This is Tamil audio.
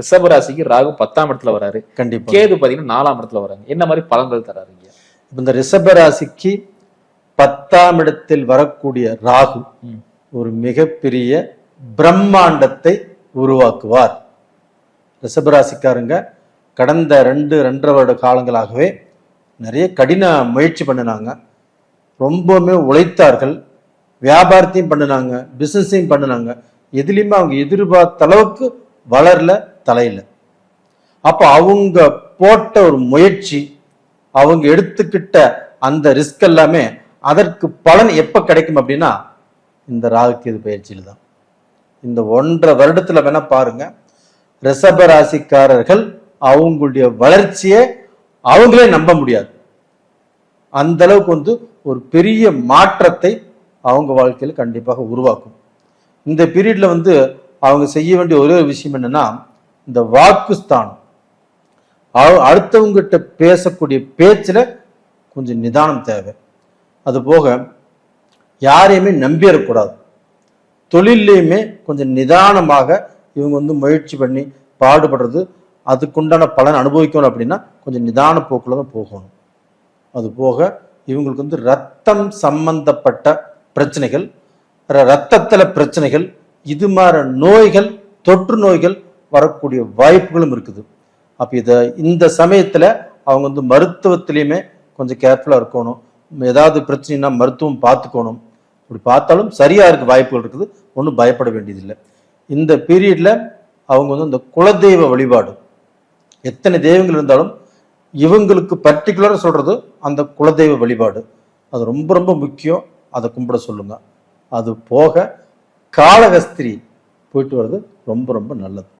ரிஷபராசிக்கு ராகு 10ஆம் இடத்துல வராரு, கண்டிப்பா. கேது பாத்தீங்கன்னா 4ஆம் இடத்துல வராங்க. என்ன மாதிரி பலன்கள் தராருங்க? இந்த ரிஷபராசிக்கு 10ஆம் இடத்தில் வரக்கூடிய ராகு ஒரு மிகப்பெரிய பிரம்மாண்டத்தை உருவாக்குவார். ரிஷபராசிக்காரங்க கடந்த 2-2.5 வருட காலங்களாகவே நிறைய கடின முயற்சி பண்ணினாங்க, ரொம்பவுமே உழைத்தார்கள், வியாபாரத்தையும் பண்ணினாங்க, பிசினஸையும் பண்ணினாங்க. எதுலையுமே அவங்க எதிர்பார்த்த அளவுக்கு வளரல, தலையில. அப்ப அவங்க போட்ட ஒரு முயற்சி, அவங்க எடுத்துக்கிட்ட அந்த ரிஸ்க் எல்லாமே அதற்கு பலன் எப்ப கிடைக்கும் அப்படின்னா இந்த ராகுகேது பயிற்சியில் தான். இந்த 1.5 வருடத்துல வேணா பாருங்க, ரிஷபராசிக்காரர்கள் அவங்களுடைய வளர்ச்சியை அவங்களே நம்ப முடியாது. அந்த அளவுக்கு ஒரு பெரிய மாற்றத்தை அவங்க வாழ்க்கையில் கண்டிப்பாக உருவாக்கும். இந்த பீரியட்ல அவங்க செய்ய வேண்டிய ஒரே ஒரு விஷயம் என்னன்னா, இந்த வாக்குஸ்தானம், அடுத்தவங்கிட்ட பேசக்கூடிய பேச்சுல கொஞ்சம் நிதானம் தேவை. அது போக யாரையுமே நம்பிடக்கூடாது. தொழிலையுமே கொஞ்சம் நிதானமாக இவங்க முயற்சி பண்ணி பாடுபடுறது, அதுக்குண்டான பலன் அனுபவிக்கணும் அப்படின்னா கொஞ்சம் நிதான போக்குல தான் போகணும். அது போக இவங்களுக்கு ரத்தம் சம்பந்தப்பட்ட பிரச்சனைகள், ரத்தத்துல பிரச்சனைகள், இது மாதிரி நோய்கள், தொற்று நோய்கள் வரக்கூடிய வாய்ப்புகளும் இருக்குது. அப்ப இந்த சமயத்துல அவங்க மருத்துவத்திலையுமே கொஞ்சம் கேர்ஃபுல்லா இருக்கணும். ஏதாவது பிரச்சனைனா மருத்துவம் பார்த்துக்கணும். இப்படி பார்த்தாலும் சரியா இருக்க வாய்ப்புகள் இருக்குது, ஒன்றும் பயப்பட வேண்டியதில்லை. இந்த பீரியட்ல அவங்க இந்த குலதெய்வ வழிபாடு, எத்தனை தெய்வங்கள் இருந்தாலும் இவங்களுக்கு பர்டிகுலரா சொல்றது அந்த குலதெய்வ வழிபாடு, அது ரொம்ப ரொம்ப முக்கியம். அதை கும்பிட சொல்லுங்க. அது போக காளகஸ்திரி போயிட்டு வர்றது ரொம்ப ரொம்ப நல்லது.